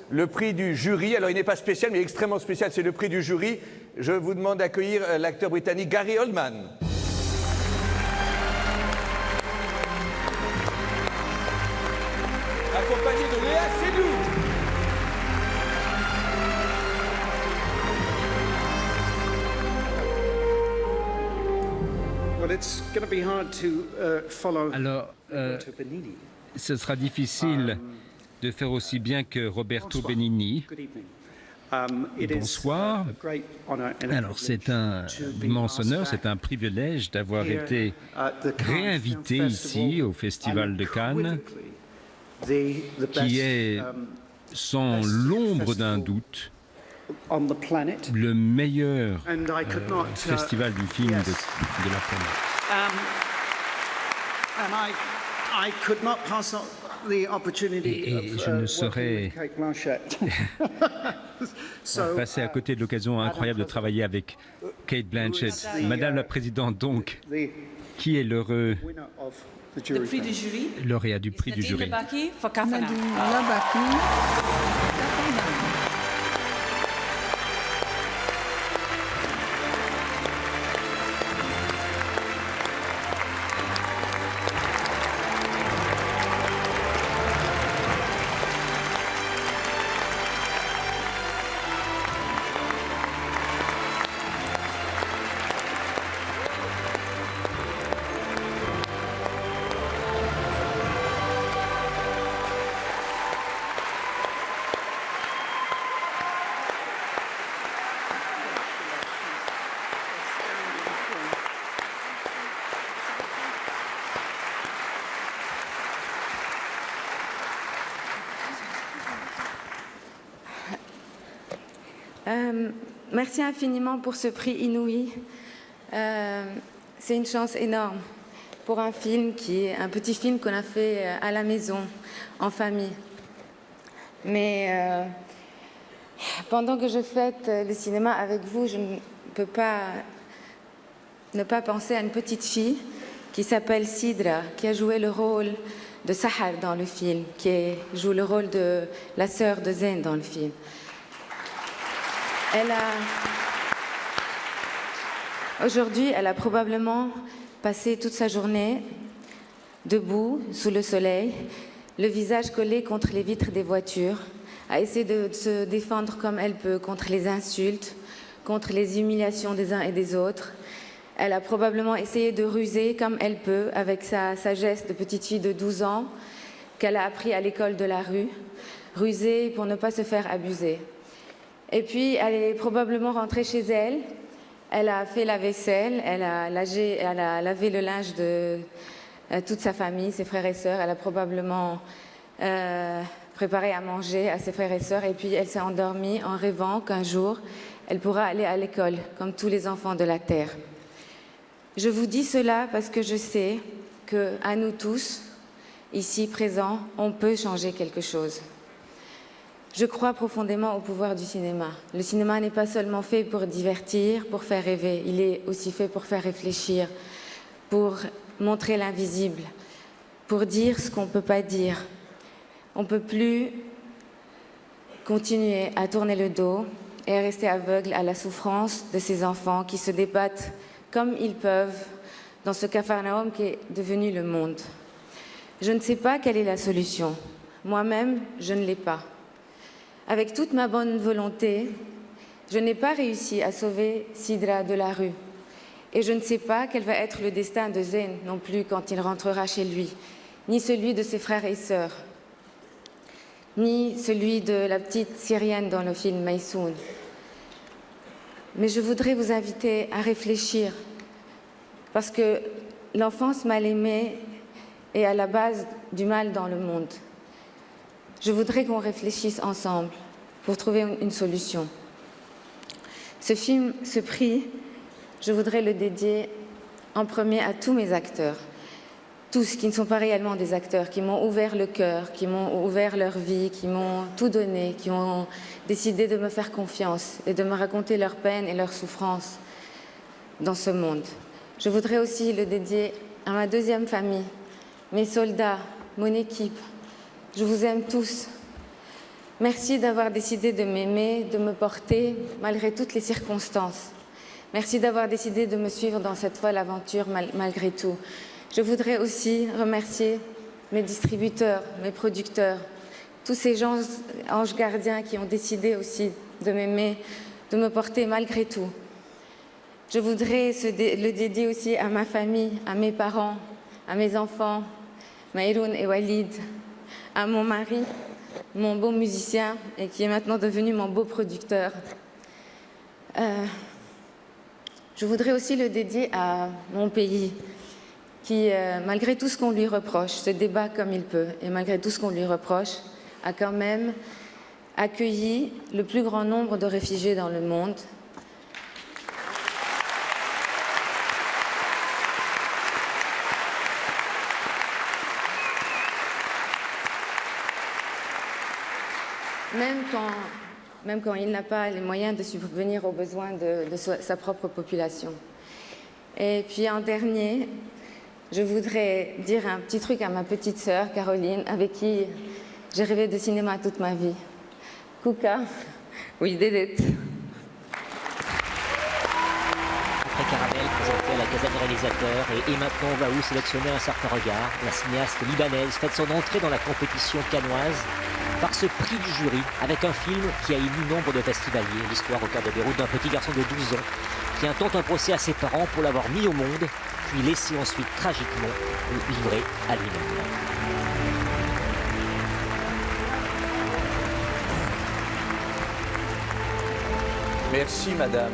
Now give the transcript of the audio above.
le prix du jury. Alors il n'est pas spécial, mais extrêmement spécial, c'est le prix du jury. Je vous demande d'accueillir l'acteur britannique Gary Oldman. Accompagné de Léa Seydoux. Alors, ce sera difficile de faire aussi bien que Roberto Benigni. Bonsoir. Alors, c'est un immense honneur, c'est un privilège d'avoir été réinvité ici au Festival de Cannes, qui est, sans l'ombre d'un doute, le meilleur festival du film de la planète. Et je ne saurais passer à côté de l'occasion incroyable de travailler avec Cate Blanchett. Madame la Présidente, donc, qui est l'heureux lauréat du prix du jury? Merci infiniment pour ce prix inouï. C'est une chance énorme pour un film qui est un petit film qu'on a fait à la maison, en famille. Mais pendant que je fête le cinéma avec vous, je ne peux pas ne pas penser à une petite fille qui s'appelle Sidra, qui a joué le rôle de Sahar dans le film, qui joue le rôle de la sœur de Zayn dans le film. Aujourd'hui, elle a probablement passé toute sa journée debout, sous le soleil, le visage collé contre les vitres des voitures, à essayer de se défendre comme elle peut contre les insultes, contre les humiliations des uns et des autres. Elle a probablement essayé de ruser comme elle peut avec sa sagesse de petite fille de 12 ans qu'elle a appris à l'école de la rue, ruser pour ne pas se faire abuser. Et puis, elle est probablement rentrée chez elle, elle a fait la vaisselle, elle a lavé le linge de toute sa famille, ses frères et sœurs, elle a probablement préparé à manger à ses frères et sœurs, et puis elle s'est endormie en rêvant qu'un jour, elle pourra aller à l'école, comme tous les enfants de la Terre. Je vous dis cela parce que je sais qu'à nous tous, ici présents, on peut changer quelque chose. Je crois profondément au pouvoir du cinéma. Le cinéma n'est pas seulement fait pour divertir, pour faire rêver. Il est aussi fait pour faire réfléchir, pour montrer l'invisible, pour dire ce qu'on ne peut pas dire. On ne peut plus continuer à tourner le dos et à rester aveugle à la souffrance de ces enfants qui se débattent comme ils peuvent dans ce capharnaüm qui est devenu le monde. Je ne sais pas quelle est la solution. Moi-même, je ne l'ai pas. Avec toute ma bonne volonté, je n'ai pas réussi à sauver Sidra de la rue. Et je ne sais pas quel va être le destin de Zayn non plus quand il rentrera chez lui, ni celui de ses frères et sœurs, ni celui de la petite Syrienne dans le film Maysoun. Mais je voudrais vous inviter à réfléchir, parce que l'enfance mal aimée est à la base du mal dans le monde. Je voudrais qu'on réfléchisse ensemble pour trouver une solution. Ce film, ce prix, je voudrais le dédier en premier à tous mes acteurs, tous qui ne sont pas réellement des acteurs, qui m'ont ouvert le cœur, qui m'ont ouvert leur vie, qui m'ont tout donné, qui ont décidé de me faire confiance et de me raconter leurs peines et leurs souffrances dans ce monde. Je voudrais aussi le dédier à ma deuxième famille, mes soldats, mon équipe. Je vous aime tous. Merci d'avoir décidé de m'aimer, de me porter malgré toutes les circonstances. Merci d'avoir décidé de me suivre dans cette folle aventure malgré tout. Je voudrais aussi remercier mes distributeurs, mes producteurs, tous ces gens, anges gardiens qui ont décidé aussi de m'aimer, de me porter malgré tout. Je voudrais le dédier aussi à ma famille, à mes parents, à mes enfants, Maïroun et Walid, à mon mari, mon beau musicien et qui est maintenant devenu mon beau producteur. Je voudrais aussi le dédier à mon pays qui, malgré tout ce qu'on lui reproche, se débat comme il peut et malgré tout ce qu'on lui reproche, a quand même accueilli le plus grand nombre de réfugiés dans le monde. Même quand il n'a pas les moyens de subvenir aux besoins de sa propre population. Et puis en dernier, je voudrais dire un petit truc à ma petite sœur, Caroline, avec qui j'ai rêvé de cinéma toute ma vie. Kuka, we did it. Après Caramel, présenté à la Casa des réalisateurs, et maintenant on va où sélectionner un certain regard, la cinéaste libanaise fête son entrée dans la compétition cannoise par ce prix du jury, avec un film qui a ému nombre de festivaliers, l'histoire au cœur de Beyrouth d'un petit garçon de 12 ans qui intente un procès à ses parents pour l'avoir mis au monde, puis laissé ensuite tragiquement livré à lui-même. Merci, madame.